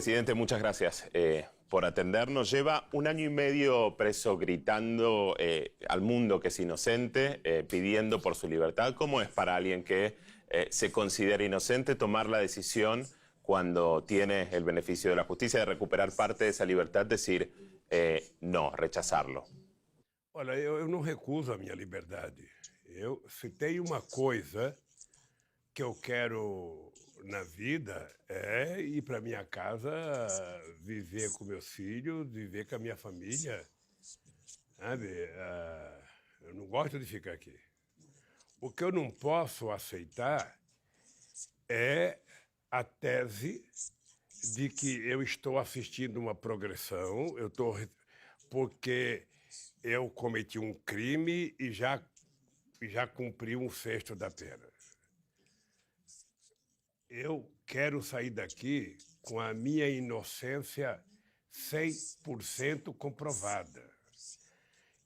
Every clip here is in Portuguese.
Presidente, muchas gracias por atendernos. Lleva 1 año y medio preso gritando al mundo que es inocente, pidiendo por su libertad. ¿Cómo es para alguien que se considera inocente tomar la decisión cuando tiene el beneficio de la justicia de recuperar parte de esa libertad, decir no, rechazarlo? Olha, eu não recuso a minha liberdade. Se tem uma coisa que eu quero na vida é ir para minha casa, viver com meus filhos, viver com a minha família, sabe? Eu não gosto de ficar aqui. O que eu não posso aceitar é a tese de que eu estou assistindo uma progressão, porque eu cometi um crime e já cumpri 1/6 da pena. Eu quero sair daqui com a minha inocência 100% comprovada.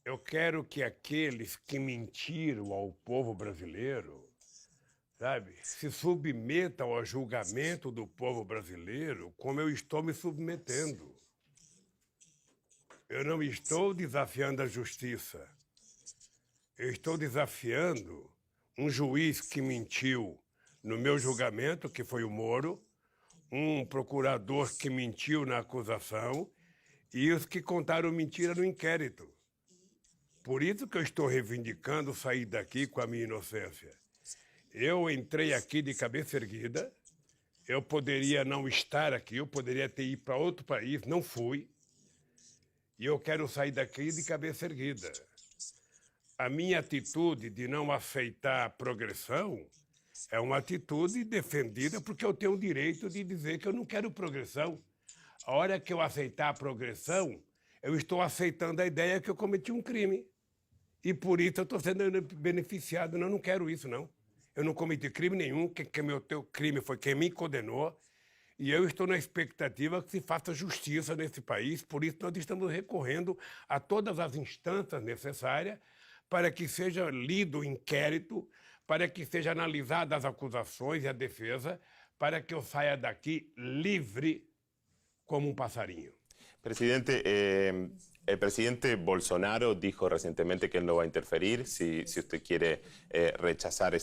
Eu quero que aqueles que mentiram ao povo brasileiro, sabe, se submetam ao julgamento do povo brasileiro como eu estou me submetendo. Eu não estou desafiando a justiça. Eu estou desafiando um juiz que mentiu no meu julgamento, que foi o Moro, um procurador que mentiu na acusação e os que contaram mentira no inquérito. Por isso que eu estou reivindicando sair daqui com a minha inocência. Eu entrei aqui de cabeça erguida, eu poderia não estar aqui, eu poderia ter ido para outro país, não fui, e eu quero sair daqui de cabeça erguida. A minha atitude de não aceitar a progressão é uma atitude defendida porque eu tenho o direito de dizer que eu não quero progressão. A hora que eu aceitar a progressão, eu estou aceitando a ideia que eu cometi um crime. E por isso eu estou sendo beneficiado. Não, eu não quero isso, não. Eu não cometi crime nenhum, meu crime foi quem me condenou. E eu estou na expectativa que se faça justiça nesse país. Por isso nós estamos recorrendo a todas as instâncias necessárias para que seja lido o inquérito, para que seja analisadas as acusações e a defesa, para que eu saia daqui livre como un passarinho. Presidente, el presidente Bolsonaro dijo recientemente que él no va a interferir si usted quiere rechazar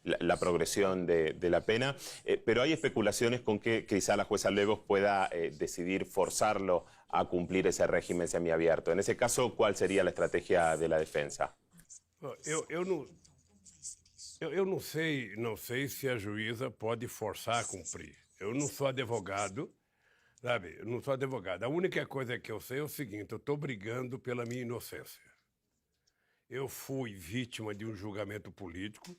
la progresión de la pena, pero hay especulaciones con que quizá la jueza Lagos pueda decidir forzarlo a cumplir ese régimen semiabierto. En ese caso, ¿cuál sería la estrategia de la defensa? Eu não sei se a juíza pode forçar a cumprir. Eu não sou advogado, sabe? Eu não sou advogado. A única coisa que eu sei é o seguinte, eu estou brigando pela minha inocência. Eu fui vítima de um julgamento político.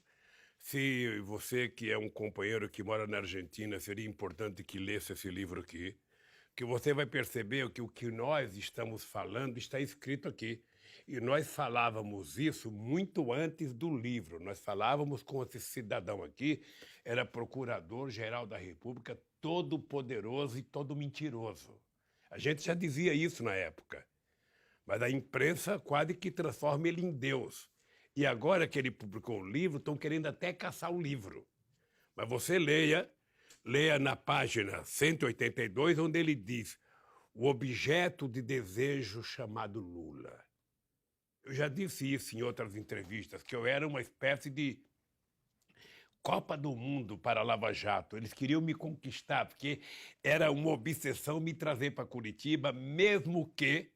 Se você, que é um companheiro que mora na Argentina, seria importante que lesse esse livro aqui, que você vai perceber que o que nós estamos falando está escrito aqui. E nós falávamos isso muito antes do livro. Nós falávamos com esse cidadão aqui, era procurador-geral da República, todo poderoso e todo mentiroso. A gente já dizia isso na época. Mas a imprensa quase que transforma ele em Deus. E agora que ele publicou o livro, estão querendo até caçar o livro. Mas você leia na página 182, onde ele diz o objeto de desejo chamado Lula. Eu já disse isso em outras entrevistas, que eu era uma espécie de Copa do Mundo para a Lava Jato. Eles queriam me conquistar, porque era uma obsessão me trazer para Curitiba, mesmo que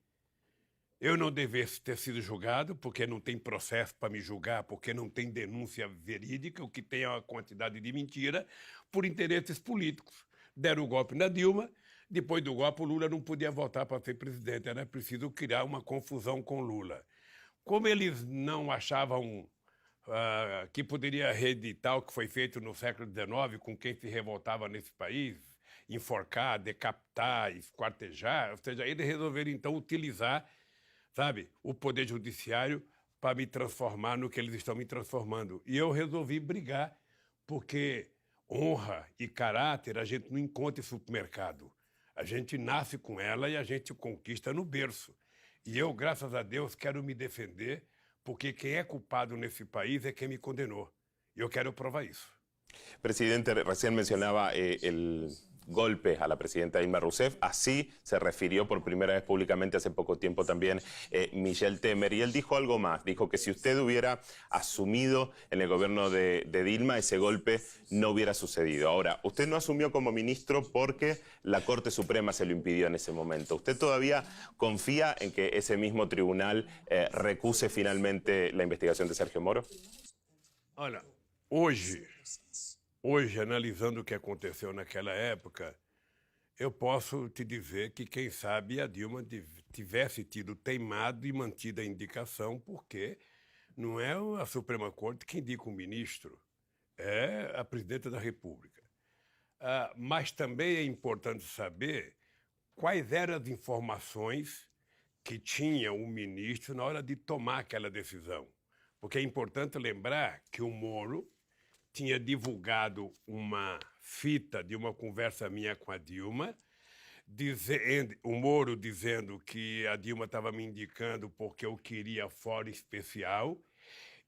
eu não devesse ter sido julgado, porque não tem processo para me julgar, porque não tem denúncia verídica, o que tem é uma quantidade de mentira, por interesses políticos. Deram o golpe na Dilma, depois do golpe o Lula não podia voltar para ser presidente, era preciso criar uma confusão com Lula. Como eles não achavam que poderia reeditar o que foi feito no século XIX com quem se revoltava nesse país, enforcar, decapitar, esquartejar, ou seja, eles resolveram então utilizar, sabe, o poder judiciário para me transformar no que eles estão me transformando. E eu resolvi brigar, porque honra e caráter a gente não encontra em supermercado. A gente nasce com ela e a gente conquista no berço. E eu, graças a Deus, quero me defender, porque quem é culpado nesse país é quem me condenou. E eu quero provar isso. Presidente, recién mencionaba golpe a la presidenta Dilma Rousseff. Así se refirió por primera vez públicamente hace poco tiempo también Michel Temer. Y él dijo algo más, dijo que si usted hubiera asumido en el gobierno de Dilma, ese golpe no hubiera sucedido. Ahora, usted no asumió como ministro porque la Corte Suprema se lo impidió en ese momento. ¿Usted todavía confía en que esse mismo tribunal recuse finalmente la investigación de Sergio Moro? Olha, hoje, analisando o que aconteceu naquela época, eu posso te dizer que, quem sabe, a Dilma tivesse tido teimado e mantido a indicação, porque não é a Suprema Corte que indica o ministro, é a presidenta da República. Mas também é importante saber quais eram as informações que tinha o ministro na hora de tomar aquela decisão. Porque é importante lembrar que o Moro tinha divulgado uma fita de uma conversa minha com a Dilma, o Moro dizendo que a Dilma estava me indicando porque eu queria fórum especial,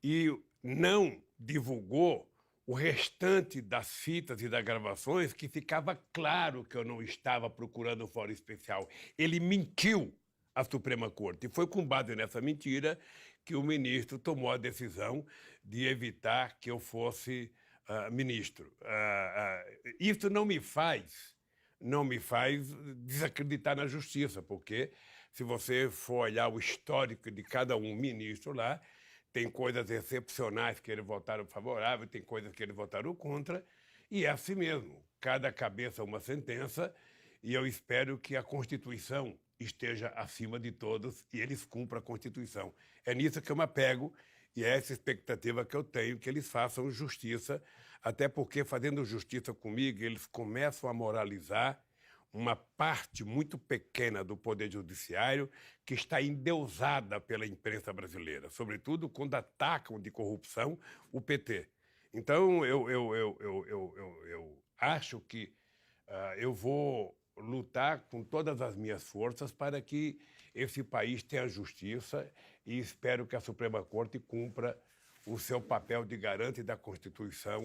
e não divulgou o restante das fitas e das gravações, que ficava claro que eu não estava procurando fórum especial. Ele mentiu à Suprema Corte. E foi com base nessa mentira que o ministro tomou a decisão de evitar que eu fosse ministro. Isso não me faz desacreditar na justiça, porque se você for olhar o histórico de cada ministro lá, tem coisas excepcionais que eles votaram favorável, tem coisas que eles votaram contra, e é assim mesmo. Cada cabeça uma sentença, e eu espero que a Constituição esteja acima de todos e eles cumpram a Constituição. É nisso que eu me apego e é essa expectativa que eu tenho, que eles façam justiça, até porque, fazendo justiça comigo, eles começam a moralizar uma parte muito pequena do Poder Judiciário que está endeusada pela imprensa brasileira, sobretudo quando atacam de corrupção o PT. Então, eu acho que eu vou lutar com todas as minhas forças para que esse país tenha justiça e espero que a Suprema Corte cumpra o seu papel de garante da Constituição,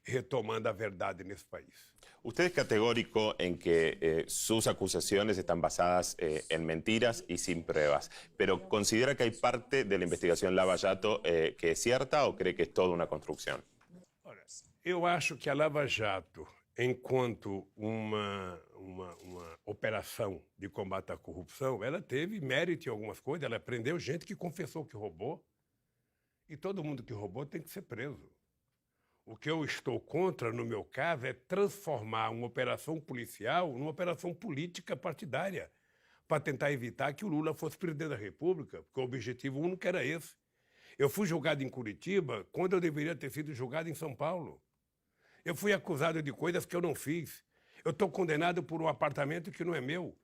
retomando a verdade nesse país. Usted es categórico en que sus acusaciones están basadas en mentiras y sin pruebas, pero ¿considera que hay parte de la investigación Lava Jato que es cierta o cree que es toda una construcción? Olha, eu acho que a Lava Jato, enquanto uma operação de combate à corrupção, ela teve mérito em algumas coisas, ela prendeu gente que confessou que roubou, e todo mundo que roubou tem que ser preso. O que eu estou contra, no meu caso, é transformar uma operação policial numa operação política partidária, para tentar evitar que o Lula fosse presidente da República, porque o objetivo único era esse. Eu fui julgado em Curitiba quando eu deveria ter sido julgado em São Paulo. Eu fui acusado de coisas que eu não fiz. Eu estou condenado por um apartamento que não é meu.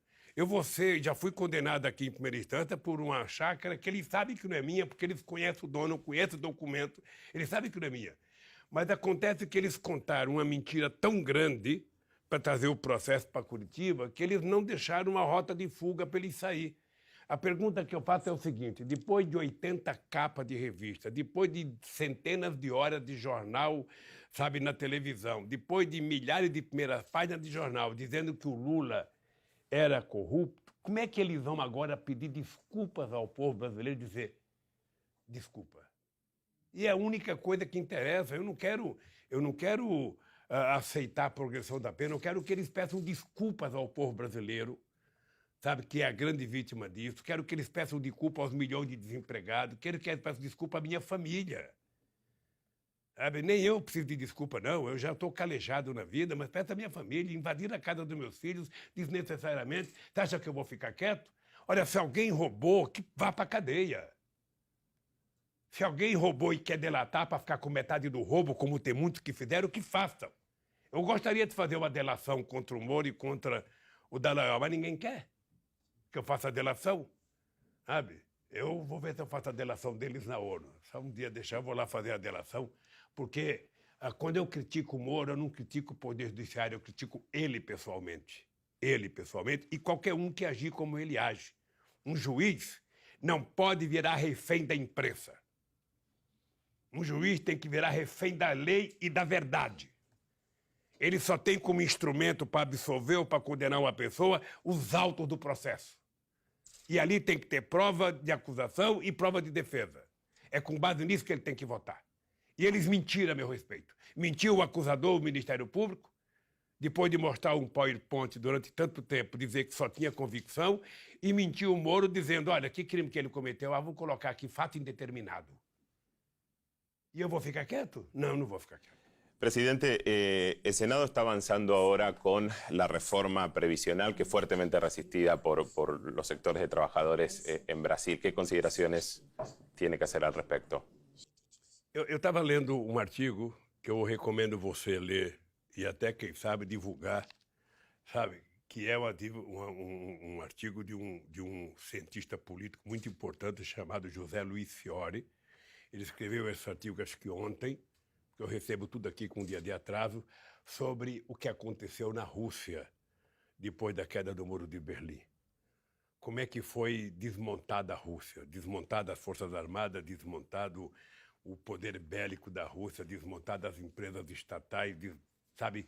Já fui condenado aqui em primeira instância por uma chácara que eles sabem que não é minha, porque eles conhecem o dono, conhecem o documento, eles sabem que não é minha. Mas acontece que eles contaram uma mentira tão grande para trazer o processo para Curitiba que eles não deixaram uma rota de fuga para ele sair. A pergunta que eu faço é o seguinte: depois de 80 capas de revista, depois de centenas de horas de jornal, sabe, na televisão, depois de milhares de primeiras páginas de jornal dizendo que o Lula era corrupto, como é que eles vão agora pedir desculpas ao povo brasileiro e dizer desculpa? E é a única coisa que interessa. Eu não quero aceitar a progressão da pena, eu quero que eles peçam desculpas ao povo brasileiro, sabe, que é a grande vítima disso. Quero que eles peçam desculpa aos milhões de desempregados, quero que eles peçam desculpa à minha família. Sabe? Nem eu preciso de desculpa, não. Eu já estou calejado na vida, mas peço à minha família, invadir a casa dos meus filhos desnecessariamente. Você acha que eu vou ficar quieto? Olha, se alguém roubou, que vá para a cadeia. Se alguém roubou e quer delatar para ficar com metade do roubo, como tem muitos que fizeram, que façam. Eu gostaria de fazer uma delação contra o Moro e contra o Dallagnol, mas ninguém quer que eu faça a delação, sabe? Eu vou ver se eu faço a delação deles na ONU. Só um dia deixar, eu vou lá fazer a delação, porque quando eu critico o Moro, eu não critico o Poder Judiciário, eu critico ele pessoalmente. Ele pessoalmente e qualquer um que agir como ele age. Um juiz não pode virar refém da imprensa. Um juiz tem que virar refém da lei e da verdade. Ele só tem como instrumento para absolver ou para condenar uma pessoa os autos do processo. E ali tem que ter prova de acusação e prova de defesa. É com base nisso que ele tem que votar. E eles mentiram a meu respeito. Mentiu o acusador, o Ministério Público, depois de mostrar um PowerPoint durante tanto tempo, dizer que só tinha convicção, e mentiu o Moro dizendo, olha, que crime que ele cometeu? Ah, vou colocar aqui fato indeterminado. E eu vou ficar quieto? Não, não vou ficar quieto. Presidente, el Senado está avanzando ahora con la reforma previsional que es fuertemente resistida por los sectores de trabajadores en Brasil. ¿Qué consideraciones tiene que hacer al respecto? Eu estava lendo um artigo que eu recomendo você ler e até, quem sabe, divulgar, sabe? Que é um artigo de um cientista político muito importante chamado José Luiz Fiore. Ele escreveu esse artigo, acho que ontem, eu recebo tudo aqui com um dia de atraso, sobre o que aconteceu na Rússia depois da queda do Muro de Berlim. Como é que foi desmontada a Rússia, desmontada as Forças Armadas, desmontado o poder bélico da Rússia, desmontadas as empresas estatais, sabe?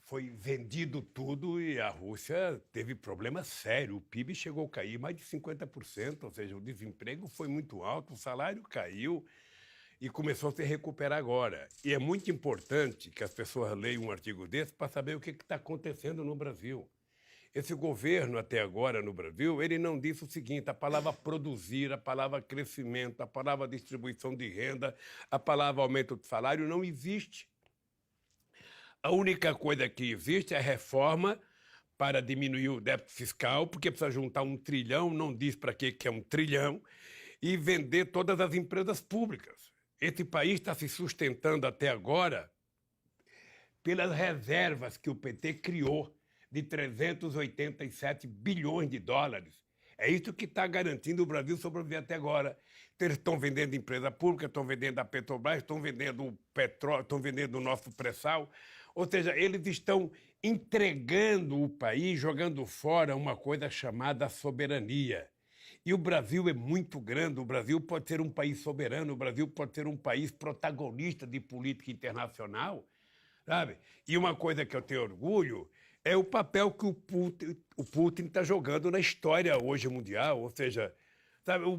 Foi vendido tudo e a Rússia teve problemas sérios. O PIB chegou a cair mais de 50%, ou seja, o desemprego foi muito alto, o salário caiu e começou a se recuperar agora. E é muito importante que as pessoas leiam um artigo desse para saber o que está acontecendo no Brasil. Esse governo, até agora, no Brasil, ele não disse o seguinte, a palavra produzir, a palavra crescimento, a palavra distribuição de renda, a palavra aumento de salário não existe. A única coisa que existe é a reforma para diminuir o déficit fiscal, porque precisa juntar 1 trilhão, não diz para que é 1 trilhão, e vender todas as empresas públicas. Esse país está se sustentando até agora pelas reservas que o PT criou de 387 bilhões de dólares. É isso que está garantindo o Brasil sobreviver até agora. Então, eles estão vendendo empresa pública, estão vendendo a Petrobras, estão vendendo o petróleo, estão vendendo o nosso pré-sal. Ou seja, eles estão entregando o país, jogando fora uma coisa chamada soberania. E o Brasil é muito grande, o Brasil pode ser um país soberano, o Brasil pode ser um país protagonista de política internacional, sabe? E uma coisa que eu tenho orgulho é o papel que o Putin está jogando na história hoje mundial, ou seja, sabe, o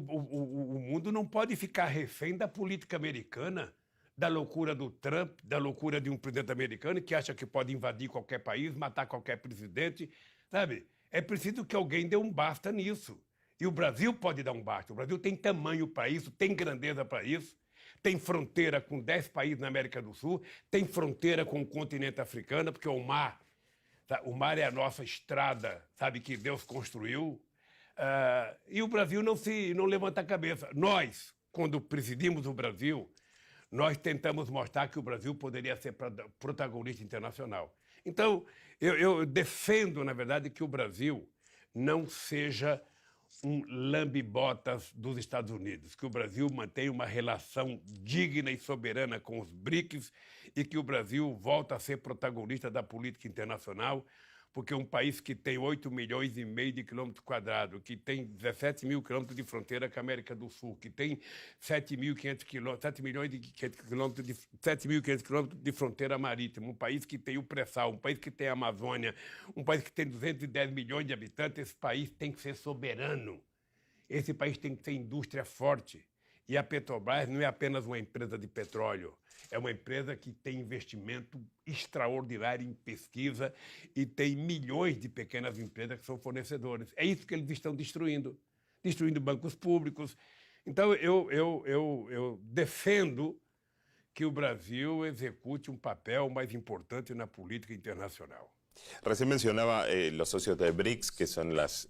mundo não pode ficar refém da política americana, da loucura do Trump, da loucura de um presidente americano que acha que pode invadir qualquer país, matar qualquer presidente, sabe? É preciso que alguém dê um basta nisso. E o Brasil pode dar um basta. O Brasil tem tamanho para isso, tem grandeza para isso, tem fronteira com 10 países na América do Sul, tem fronteira com o continente africano, porque o mar é a nossa estrada, sabe, que Deus construiu. E o Brasil não levanta a cabeça. Nós, quando presidimos o Brasil, nós tentamos mostrar que o Brasil poderia ser protagonista internacional. Então, eu defendo, na verdade, que o Brasil não seja um lambe-botas dos Estados Unidos, que o Brasil mantenha uma relação digna e soberana com os BRICS e que o Brasil volta a ser protagonista da política internacional, porque um país que tem 8,5 milhões de quilômetros quadrados, que tem 17 mil quilômetros de fronteira com a América do Sul, que tem 7.500 quilômetros de fronteira marítima, um país que tem o pré-sal, um país que tem a Amazônia, um país que tem 210 milhões de habitantes, esse país tem que ser soberano. Esse país tem que ter indústria forte. E a Petrobras não é apenas uma empresa de petróleo, é uma empresa que tem investimento extraordinário em pesquisa e tem milhões de pequenas empresas que são fornecedores. É isso que eles estão destruindo bancos públicos. Então, eu defendo que o Brasil execute um papel mais importante na política internacional. Recién mencionaba los socios de BRICS, que son los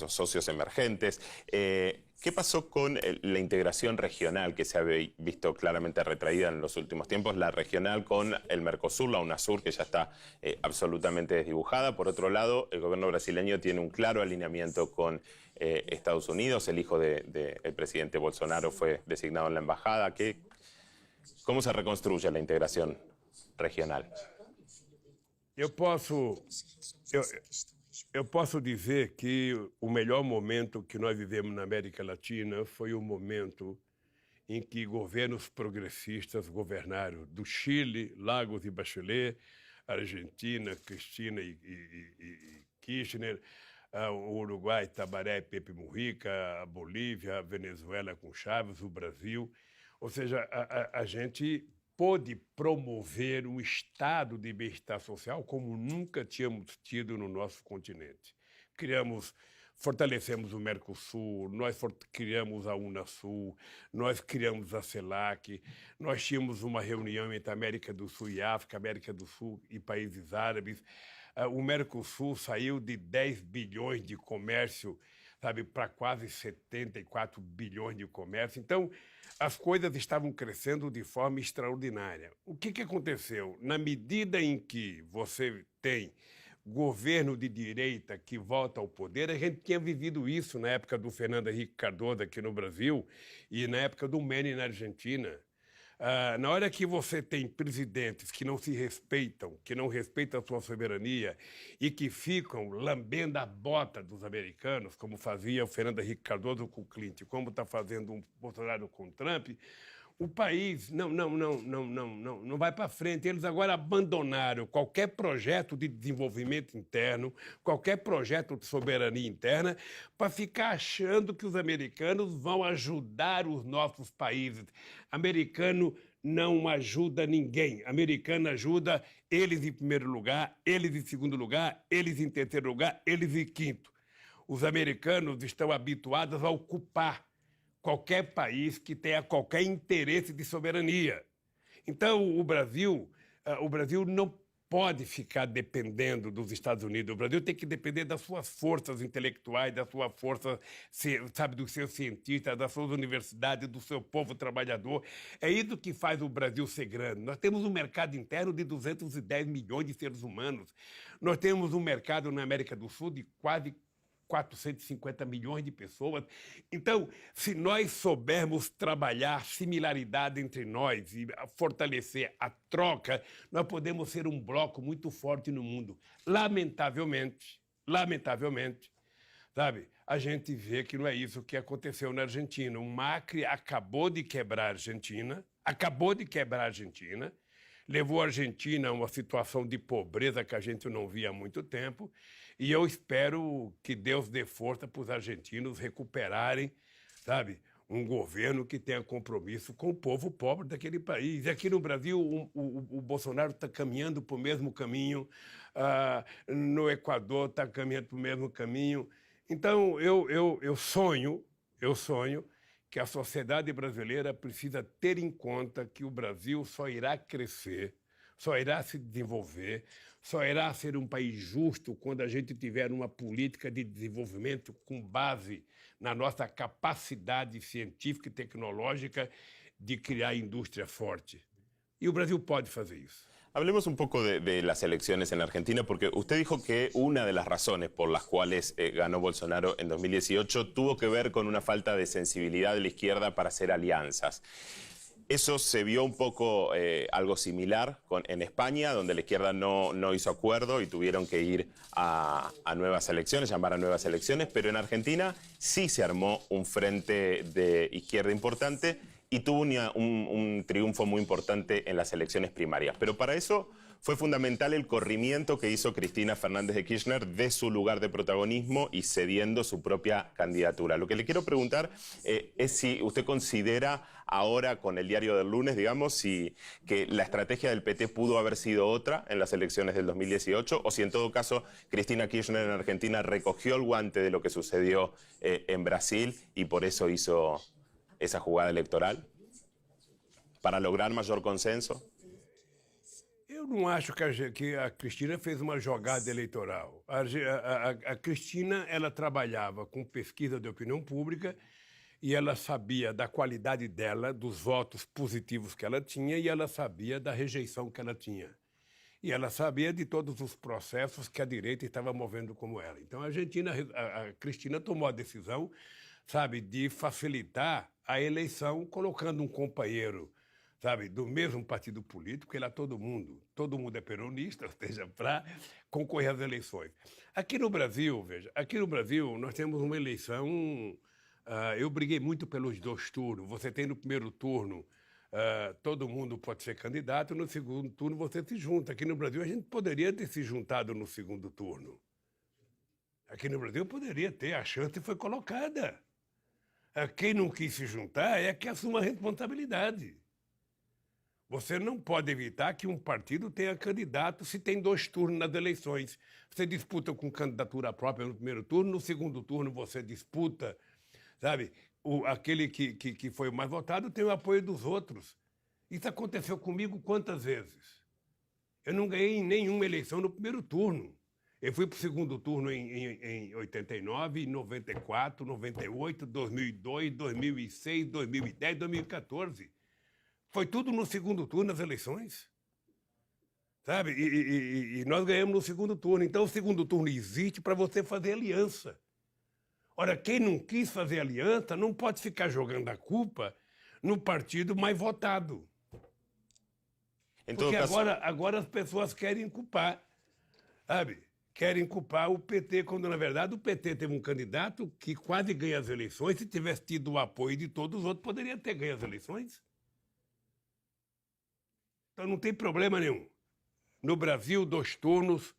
socios emergentes. ¿Qué pasó con la integración regional que se ha visto claramente retraída en los últimos tiempos? La regional con el Mercosur, la UNASUR, que ya está absolutamente desdibujada. Por otro lado, el gobierno brasileño tiene un claro alineamiento con Estados Unidos. El hijo del presidente Bolsonaro fue designado en la embajada. ¿Cómo se reconstruye la integración regional? Eu posso dizer que o melhor momento que nós vivemos na América Latina foi o momento em que governos progressistas governaram, do Chile, Lagos e Bachelet, Argentina, Cristina e Kirchner, o Uruguai, Tabaré e Pepe Mujica, a Bolívia, a Venezuela com Chávez, o Brasil. Ou seja, a gente pôde promover um estado de bem-estar social como nunca tínhamos tido no nosso continente. Fortalecemos o Mercosul, nós criamos a Unasul, nós criamos a CELAC, nós tínhamos uma reunião entre a América do Sul e África, América do Sul e países árabes. O Mercosul saiu de 10 bilhões de comércio, sabe, para quase 74 bilhões de comércio. Então, as coisas estavam crescendo de forma extraordinária. O que aconteceu? Na medida em que você tem governo de direita que volta ao poder, a gente tinha vivido isso na época do Fernando Henrique Cardoso aqui no Brasil e na época do Menem na Argentina. Na hora que você tem presidentes que não se respeitam, que não respeitam a sua soberania e que ficam lambendo a bota dos americanos, como fazia o Fernando Henrique Cardoso com o Clinton, como está fazendo o Bolsonaro com o Trump, o país não vai para frente. Eles agora abandonaram qualquer projeto de desenvolvimento interno, qualquer projeto de soberania interna, para ficar achando que os americanos vão ajudar os nossos países. Americano não ajuda ninguém. Americano ajuda eles em primeiro lugar, eles em segundo lugar, eles em terceiro lugar, eles em quinto. Os americanos estão habituados a ocupar qualquer país que tenha qualquer interesse de soberania. Então, o Brasil não pode ficar dependendo dos Estados Unidos. O Brasil tem que depender das suas forças intelectuais, da sua força, sabe, dos seus cientistas, das suas universidades, do seu povo trabalhador. É isso que faz o Brasil ser grande. Nós temos um mercado interno de 210 milhões de seres humanos. Nós temos um mercado na América do Sul de quase 450 milhões de pessoas. Então, se nós soubermos trabalhar similaridade entre nós e fortalecer a troca, nós podemos ser um bloco muito forte no mundo. Lamentavelmente, sabe, a gente vê que não é isso que aconteceu na Argentina. O Macri acabou de quebrar a Argentina, levou a Argentina a uma situação de pobreza que a gente não via há muito tempo, e eu espero que Deus dê força para os argentinos recuperarem, sabe, um governo que tenha compromisso com o povo pobre daquele país. E aqui no Brasil, o Bolsonaro está caminhando para o mesmo caminho, no Equador está caminhando para o mesmo caminho. Então, eu sonho que a sociedade brasileira precisa ter em conta que o Brasil só irá crescer, só irá se desenvolver, só irá ser um país justo quando a gente tiver uma política de desenvolvimento com base na nossa capacidade científica e tecnológica de criar indústria forte. Y el Brasil puede hacer eso. Hablemos un poco de las elecciones en Argentina, porque usted dijo que una de las razones por las cuales ganó Bolsonaro en 2018 tuvo que ver con una falta de sensibilidad de la izquierda para hacer alianzas. Eso se vio un poco algo similar en España, donde la izquierda no hizo acuerdo y tuvieron que ir a nuevas elecciones, llamar a nuevas elecciones, pero en Argentina sí se armó un frente de izquierda importante y tuvo un triunfo muy importante en las elecciones primarias. Pero para eso fue fundamental el corrimiento que hizo Cristina Fernández de Kirchner de su lugar de protagonismo y cediendo su propia candidatura. Lo que le quiero preguntar es si usted considera ahora, con el diario del lunes, digamos, que la estrategia del PT pudo haber sido otra en las elecciones del 2018, o si en todo caso Cristina Kirchner en Argentina recogió el guante de lo que sucedió en Brasil y por eso hizo esa jugada electoral para lograr mayor consenso. Eu não acho que a Cristina fez uma jogada eleitoral. A Cristina, ela trabalhava com pesquisa de opinião pública e ela sabia da qualidade dela, dos votos positivos que ela tinha, e ela sabia da rejeição que ela tinha. E ela sabia de todos os processos que a direita estava movendo como ela. Então, a Cristina tomou a decisão, sabe, de facilitar a eleição colocando um companheiro, sabe, do mesmo partido político, que lá todo mundo é peronista, ou seja, para concorrer às eleições. Aqui no Brasil, veja, nós temos uma eleição Eu briguei muito pelos 2 turnos. Você tem no primeiro turno, todo mundo pode ser candidato, no segundo turno você se junta. Aqui no Brasil a gente poderia ter se juntado no segundo turno. Aqui no Brasil poderia ter, a chance foi colocada. Quem não quis se juntar é que assuma a responsabilidade. Você não pode evitar que um partido tenha candidato se tem 2 turnos nas eleições. Você disputa com candidatura própria no primeiro turno, no segundo turno você disputa, sabe? Aquele que foi o mais votado tem o apoio dos outros. Isso aconteceu comigo quantas vezes? Eu não ganhei em nenhuma eleição no primeiro turno. Eu fui para o segundo turno em 89, 94, 98, 2002, 2006, 2010, 2014. Foi tudo no segundo turno, nas eleições. Sabe? E nós ganhamos no segundo turno. Então, o segundo turno existe para você fazer aliança. Ora, quem não quis fazer aliança não pode ficar jogando a culpa no partido mais votado. Porque agora as pessoas querem culpar, sabe? Querem culpar o PT, quando, na verdade, o PT teve um candidato que quase ganha as eleições. Se tivesse tido o apoio de todos os outros, poderia ter ganho as eleições. Então não tem problema nenhum. No Brasil, 2 turnos,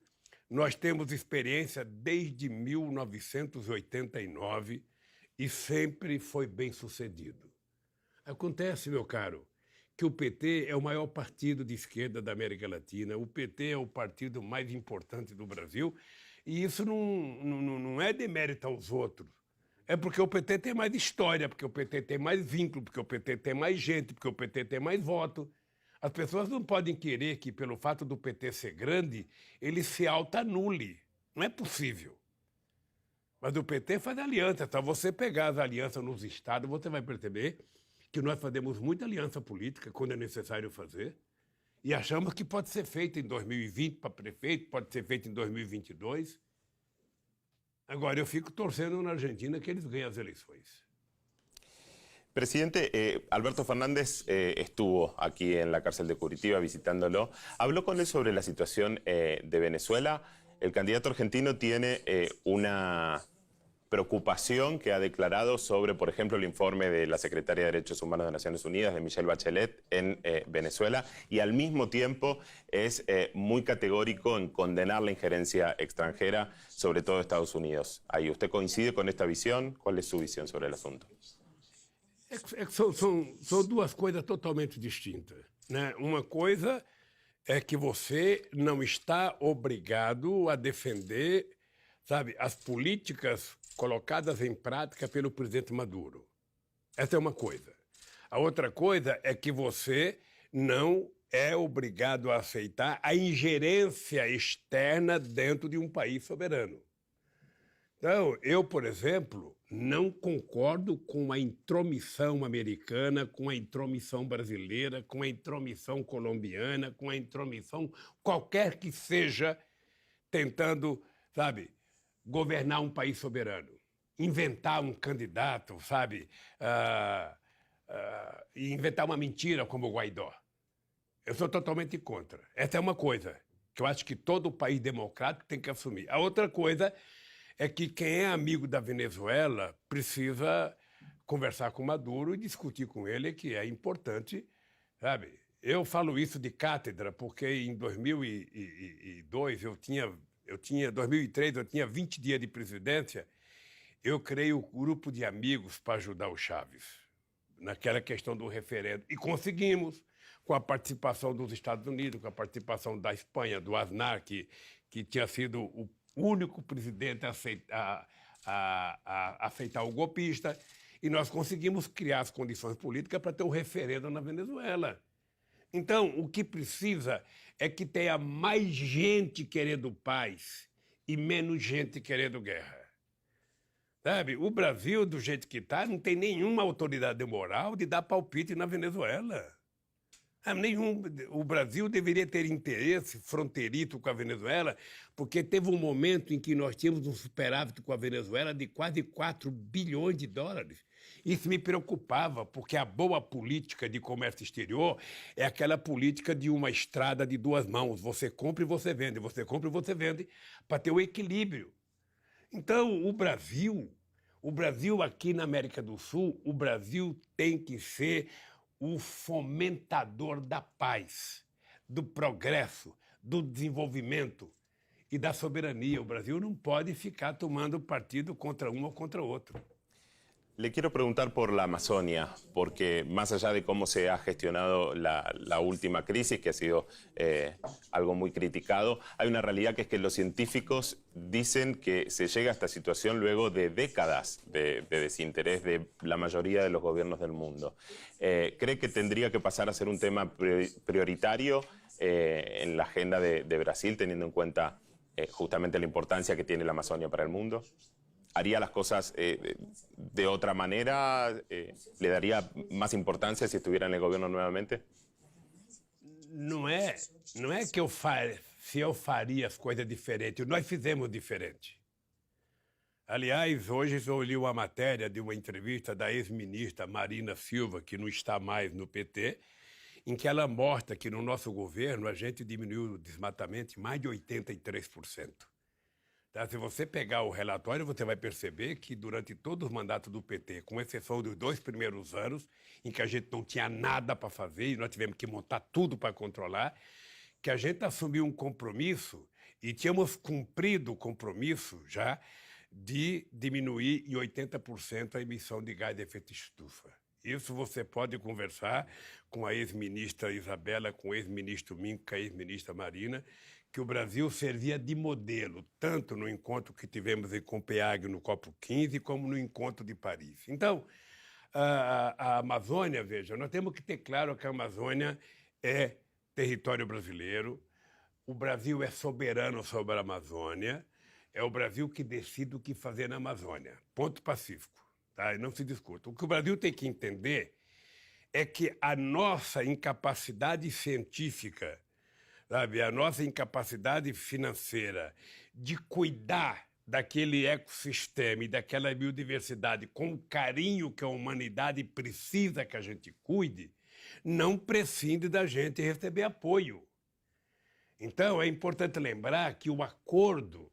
nós temos experiência desde 1989 e sempre foi bem sucedido. Acontece, meu caro, que o PT é o maior partido de esquerda da América Latina, o PT é o partido mais importante do Brasil, e isso não é demérito aos outros. É porque o PT tem mais história, porque o PT tem mais vínculo, porque o PT tem mais gente, porque o PT tem mais voto. As pessoas não podem querer que, pelo fato do PT ser grande, ele se auto-anule. Não é possível. Mas o PT faz aliança. Só você pegar as alianças nos estados, você vai perceber que nós fazemos muita aliança política quando é necessário fazer. E achamos que pode ser feito em 2020 para prefeito, pode ser feito em 2022. Agora, eu fico torcendo na Argentina que eles ganhem as eleições. Presidente, Alberto Fernández estuvo aquí en la cárcel de Curitiba visitándolo. Habló con él sobre la situación de Venezuela. El candidato argentino tiene una preocupación que ha declarado sobre, por ejemplo, el informe de la Secretaria de Derechos Humanos de Naciones Unidas, de Michelle Bachelet, en Venezuela, y al mismo tiempo es muy categórico en condenar la injerencia extranjera, sobre todo de Estados Unidos. Ahí, ¿usted coincide con esta visión? ¿Cuál es su visión sobre el asunto? São 2 coisas totalmente distintas, né? Uma coisa é que você não está obrigado a defender, sabe, as políticas colocadas em prática pelo presidente Maduro. Essa é uma coisa. A outra coisa é que você não é obrigado a aceitar a ingerência externa dentro de um país soberano. Então, eu, por exemplo, não concordo com a intromissão americana, com a intromissão brasileira, com a intromissão colombiana, com a intromissão qualquer que seja, tentando, sabe, governar um país soberano. Inventar um candidato, sabe, inventar uma mentira como o Guaidó. Eu sou totalmente contra. Essa é uma coisa que eu acho que todo país democrático tem que assumir. A outra coisa é que quem é amigo da Venezuela precisa conversar com Maduro e discutir com ele que é importante, sabe? Eu falo isso de cátedra porque em 2002 2003 eu tinha 20 dias de presidência, eu criei um grupo de amigos para ajudar o Chaves naquela questão do referendo e conseguimos, com a participação dos Estados Unidos, com a participação da Espanha, do Aznar, que tinha sido o único presidente a aceitar o golpista, e nós conseguimos criar as condições políticas para ter um referendo na Venezuela. Então, o que precisa é que tenha mais gente querendo paz e menos gente querendo guerra. Sabe, o Brasil, do jeito que está, não tem nenhuma autoridade moral de dar palpite na Venezuela. O Brasil deveria ter interesse fronteiriço com a Venezuela, porque teve um momento em que nós tínhamos um superávit com a Venezuela de quase 4 bilhões de dólares. Isso me preocupava, porque a boa política de comércio exterior é aquela política de uma estrada de 2 mãos. Você compra e você vende, você compra e você vende, para ter o equilíbrio. Então, o Brasil O Brasil, aqui na América do Sul, o Brasil tem que ser o fomentador da paz, do progresso, do desenvolvimento e da soberania. O Brasil não pode ficar tomando partido contra um ou contra outro. Le quiero preguntar por la Amazonia, porque más allá de cómo se ha gestionado la última crisis, que ha sido algo muy criticado, hay una realidad que es que los científicos dicen que se llega a esta situación luego de décadas de desinterés de la mayoría de los gobiernos del mundo. ¿Cree que tendría que pasar a ser un tema prioritario en la agenda de Brasil, teniendo en cuenta justamente la importancia que tiene la Amazonia para el mundo? ¿Haría las cosas de otra manera? ¿Le daría más importancia si estuviera en el gobierno nuevamente? Não é que se eu faria as coisas diferentes. Nós fizemos diferente. Aliás, hoje eu li uma matéria de uma entrevista da ex-ministra Marina Silva, que não está mais no PT, em que ela mostra que no nosso governo a gente diminuiu o desmatamento em mais de 83%. Tá? Se você pegar o relatório, você vai perceber que durante todos os mandatos do PT, com exceção dos 2 primeiros anos, em que a gente não tinha nada para fazer e nós tivemos que montar tudo para controlar, que a gente assumiu um compromisso e tínhamos cumprido o compromisso já de diminuir em 80% a emissão de gás de efeito estufa. Isso você pode conversar com a ex-ministra Isabela, com o ex-ministro Minco, com a ex-ministra Marina, que o Brasil servia de modelo, tanto no encontro que tivemos em Copenhague, no COP15, como no encontro de Paris. Então, a Amazônia, veja, nós temos que ter claro que a Amazônia é território brasileiro, o Brasil é soberano sobre a Amazônia, é o Brasil que decide o que fazer na Amazônia. Ponto pacífico, tá? E não se discute. O que o Brasil tem que entender é que a nossa incapacidade científica, sabe, a nossa incapacidade financeira de cuidar daquele ecossistema e daquela biodiversidade com o carinho que a humanidade precisa que a gente cuide, não prescinde da gente receber apoio. Então, é importante lembrar que o acordo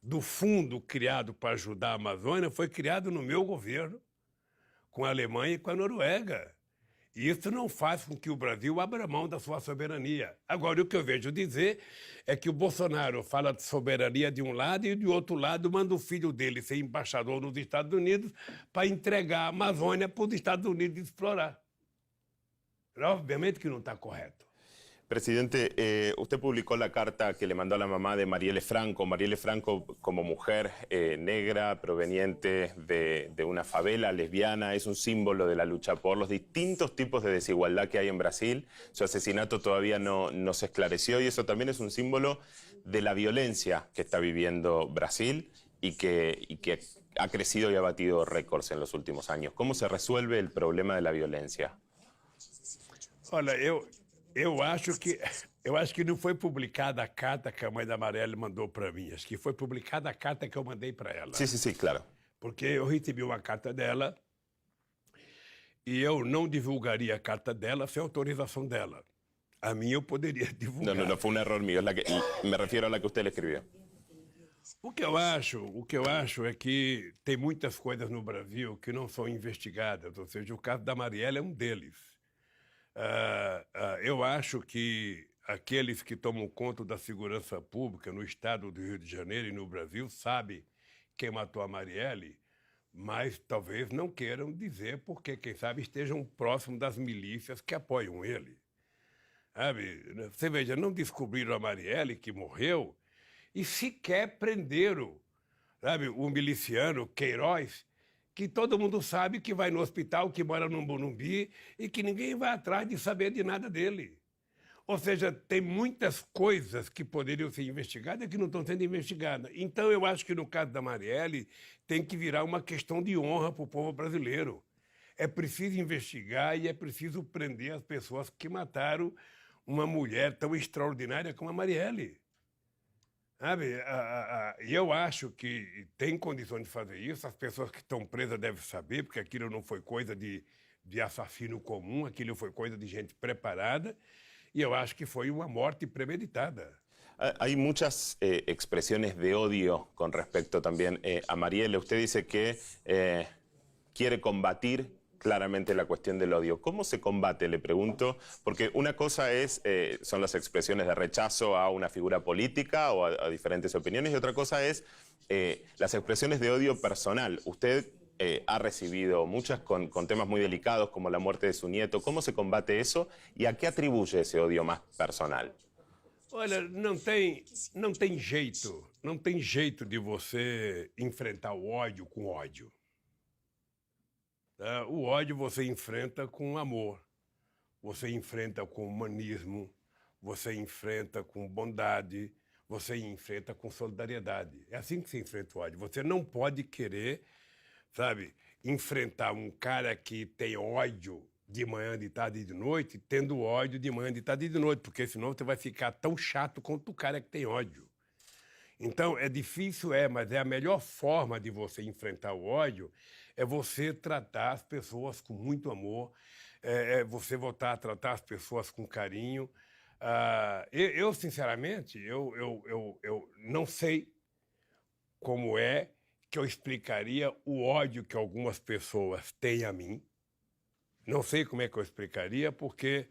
do fundo criado para ajudar a Amazônia foi criado no meu governo, com a Alemanha e com a Noruega. E isso não faz com que o Brasil abra mão da sua soberania. Agora, o que eu vejo dizer é que o Bolsonaro fala de soberania de um lado e, de outro lado, manda o filho dele ser embaixador nos Estados Unidos para entregar a Amazônia para os Estados Unidos explorar. Obviamente que não está correto. Presidente, usted publicó la carta que le mandó a la mamá de Marielle Franco. Marielle Franco, como mujer negra, proveniente de una favela lesbiana, es un símbolo de la lucha por los distintos tipos de desigualdad que hay en Brasil. Su asesinato todavía no se esclareció y eso también es un símbolo de la violencia que está viviendo Brasil y que ha crecido y ha batido récords en los últimos años. ¿Cómo se resuelve el problema de la violencia? Olha, eu acho que não foi publicada a carta que a mãe da Marielle mandou para mim. Acho que foi publicada a carta que eu mandei para ela. Sí, claro. Porque eu recebi uma carta dela e eu não divulgaria a carta dela sem autorização dela. A minha eu poderia divulgar. No, fue un error mío. Me refiero a la que usted le escribió. O que eu acho é que tem muitas coisas no Brasil que não são investigadas. Ou seja, o caso da Marielle é um deles. Eu acho que aqueles que tomam conta da segurança pública no estado do Rio de Janeiro e no Brasil sabem quem matou a Marielle, mas talvez não queiram dizer porque, quem sabe, estejam próximos das milícias que apoiam ele. Sabe? Você veja, não descobriram a Marielle, que morreu, e sequer prenderam, sabe, o miliciano Queiroz, que todo mundo sabe que vai no hospital, que mora no Morumbi e que ninguém vai atrás de saber de nada dele. Ou seja, tem muitas coisas que poderiam ser investigadas que não estão sendo investigadas. Então, eu acho que no caso da Marielle tem que virar uma questão de honra para o povo brasileiro. É preciso investigar e é preciso prender as pessoas que mataram uma mulher tão extraordinária como a Marielle. Sabe, eu acho que tem condições de fazer isso, as pessoas que estão presas devem saber, porque aquilo não foi coisa de assassino comum, aquilo foi coisa de gente preparada, e eu acho que foi uma morte premeditada. Hay muchas expresiones de odio con respecto también a Marielle. Usted dice que quiere combatir claramente la cuestión del odio. ¿Cómo se combate? Le pregunto, porque una cosa son las expresiones de rechazo a una figura política o a diferentes opiniones, y otra cosa es las expresiones de odio personal. Usted ha recibido muchas con temas muy delicados como la muerte de su nieto. ¿Cómo se combate eso y a qué atribuye esse odio más personal? Olha, não tem jeito de você enfrentar o ódio com ódio. Tá? O ódio você enfrenta com amor, você enfrenta com humanismo, você enfrenta com bondade, você enfrenta com solidariedade. É assim que se enfrenta o ódio. Você não pode querer, sabe, enfrentar um cara que tem ódio de manhã, de tarde e de noite, tendo ódio de manhã, de tarde e de noite, porque senão você vai ficar tão chato quanto o cara que tem ódio. Então, é difícil, mas é a melhor forma de você enfrentar o ódio é você tratar as pessoas com muito amor, você voltar a tratar as pessoas com carinho. Eu sinceramente, eu não sei como é que eu explicaria o ódio que algumas pessoas têm a mim. Não sei como é que eu explicaria, porque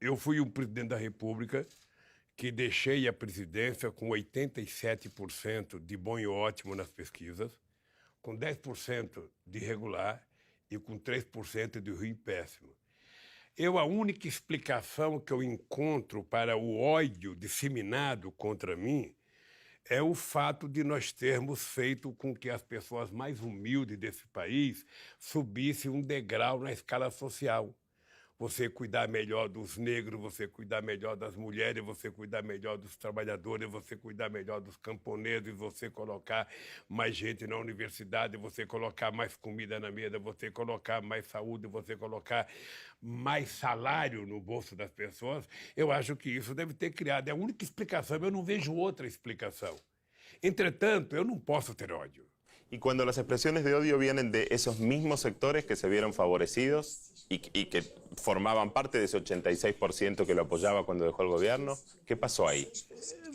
eu fui um presidente da República que deixei a presidência com 87% de bom e ótimo nas pesquisas, com 10% de regular e com 3% de ruim e péssimo. A única explicação que eu encontro para o ódio disseminado contra mim é o fato de nós termos feito com que as pessoas mais humildes desse país subissem um degrau na escala social. Você cuidar melhor dos negros, você cuidar melhor das mulheres, você cuidar melhor dos trabalhadores, você cuidar melhor dos camponeses, você colocar mais gente na universidade, você colocar mais comida na mesa, você colocar mais saúde, você colocar mais salário no bolso das pessoas. Eu acho que isso deve ter criado. É a única explicação, eu não vejo outra explicação. Entretanto, eu não posso ter ódio. Y cuando las expresiones de odio vienen de esos mismos sectores que se vieron favorecidos y que formaban parte de ese 86% que lo apoyaba cuando dejó el gobierno, ¿qué pasó ahí?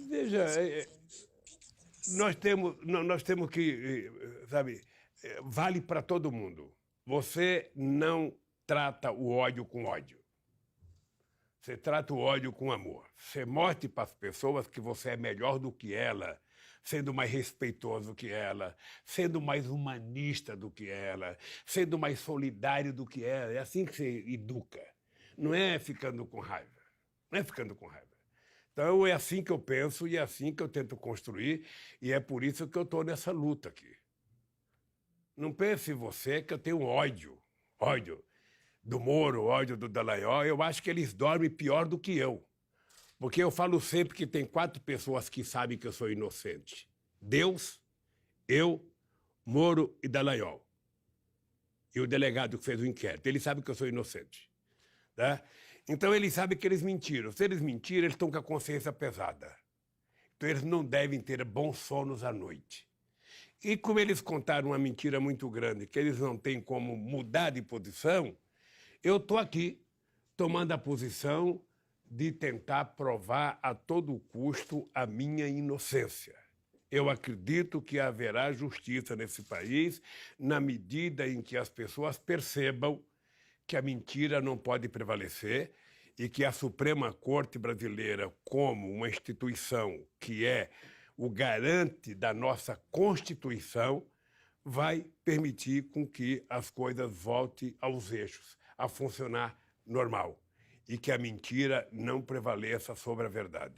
Veja, nós temos que, sabe, vale para todo mundo. Você não trata o ódio com ódio. Você trata o ódio com amor. Você mostre para as pessoas que você é melhor do que ela, sendo mais respeitoso que ela, sendo mais humanista do que ela, sendo mais solidário do que ela. É assim que você educa. Não é ficando com raiva. Não é ficando com raiva. Então, é assim que eu penso e é assim que eu tento construir, e é por isso que eu estou nessa luta aqui. Não pense você que eu tenho ódio do Moro, ódio do Dallagnol. Eu acho que eles dormem pior do que eu. Porque eu falo sempre que tem 4 pessoas que sabem que eu sou inocente. Deus, eu, Moro e Dallagnol. E o delegado que fez o inquérito. Ele sabe que eu sou inocente. Tá? Então, eles sabem que eles mentiram. Se eles mentirem, eles estão com a consciência pesada. Então, eles não devem ter bons sonos à noite. E como eles contaram uma mentira muito grande, que eles não têm como mudar de posição, eu estou aqui tomando a posição de tentar provar a todo custo a minha inocência. Eu acredito que haverá justiça nesse país na medida em que as pessoas percebam que a mentira não pode prevalecer e que a Suprema Corte Brasileira, como uma instituição que é o garante da nossa Constituição, vai permitir com que as coisas voltem aos eixos, a funcionar normal. Y que a mentira no prevaleça sobre la verdad.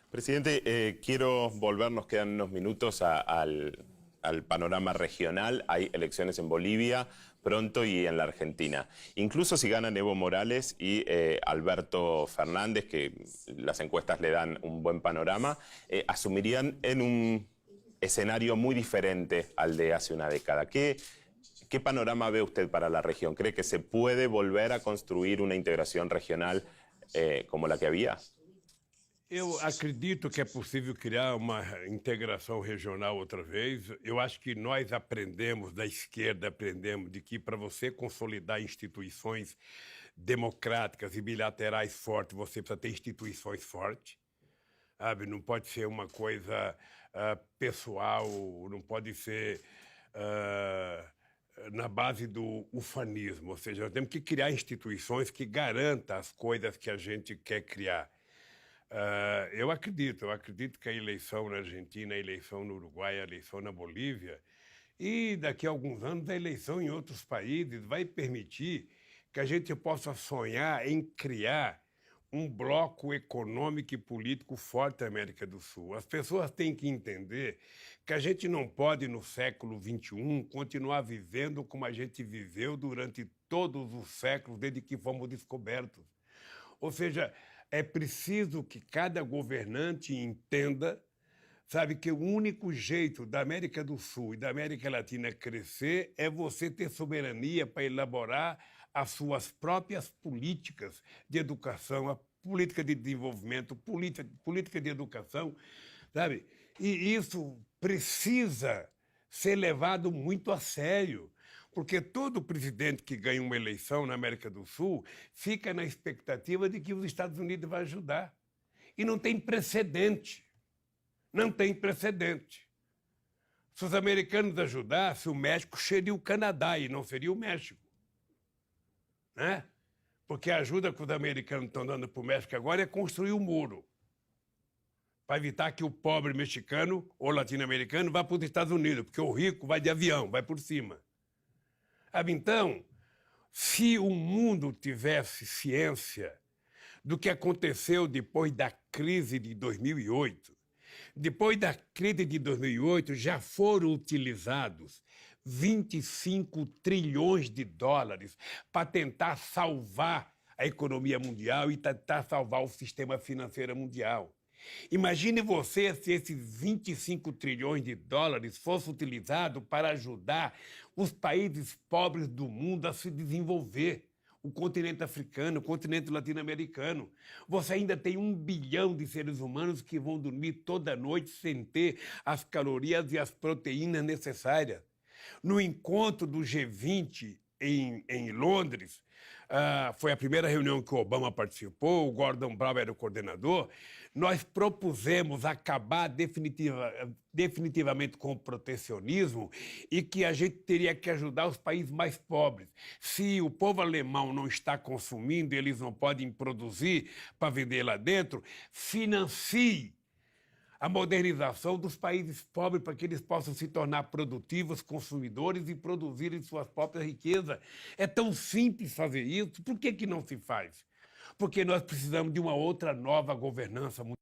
Presidente, quiero volver, nos quedan unos minutos al panorama regional. Hay elecciones en Bolivia pronto y en la Argentina. Incluso si ganan Evo Morales y Alberto Fernández, que las encuestas le dan un buen panorama, asumirían en un escenario muy diferente al de hace una década. ¿Qué panorama ve usted para la región? ¿Cree que se puede volver a construir una integración regional como la que había? Eu acredito que é possível criar uma integração regional outra vez. Eu acho que nós aprendemos, da esquerda aprendemos, de que para você consolidar instituições democráticas e bilaterais fortes, você precisa ter instituições fortes. sabe? Não pode ser uma coisa pessoal, não pode ser na base do ufanismo. Ou seja, nós temos que criar instituições que garantam as coisas que a gente quer criar. Eu acredito que a eleição na Argentina, a eleição no Uruguai, a eleição na Bolívia e daqui a alguns anos a eleição em outros países vai permitir que a gente possa sonhar em criar um bloco econômico e político forte da América do Sul. As pessoas têm que entender que a gente não pode, no século XXI, continuar vivendo como a gente viveu durante todos os séculos desde que fomos descobertos. Ou seja, é preciso que cada governante entenda, sabe, que o único jeito da América do Sul e da América Latina crescer é você ter soberania para elaborar as suas próprias políticas de educação, a política de desenvolvimento, política de educação, sabe? E isso precisa ser levado muito a sério, porque todo presidente que ganha uma eleição na América do Sul fica na expectativa de que os Estados Unidos vão ajudar. E não tem precedente. Não tem precedente. Se os americanos ajudassem, o México seria o Canadá e não seria o México. Né? Porque a ajuda que os americanos estão dando para o México agora é construir um muro para evitar que o pobre mexicano ou latino-americano vá para os Estados Unidos, porque o rico vai de avião, vai por cima. Então, se o mundo tivesse ciência do que aconteceu depois da crise de 2008, depois da crise de 2008 já foram utilizados 25 trilhões de dólares para tentar salvar a economia mundial e tentar salvar o sistema financeiro mundial. Imagine você se esses 25 trilhões de dólares fossem utilizados para ajudar os países pobres do mundo a se desenvolver. O continente africano, o continente latino-americano. Você ainda tem 1 bilhão de seres humanos que vão dormir toda noite sem ter as calorias e as proteínas necessárias. No encontro do G20 em Londres, foi a primeira reunião que o Obama participou, o Gordon Brown era o coordenador, nós propusemos acabar definitivamente com o protecionismo e que a gente teria que ajudar os países mais pobres. Se o povo alemão não está consumindo, eles não podem produzir para vender lá dentro, financie a modernização dos países pobres para que eles possam se tornar produtivos consumidores e produzirem suas próprias riquezas. É tão simples fazer isso, por que não se faz? Porque nós precisamos de uma outra nova governança mundial.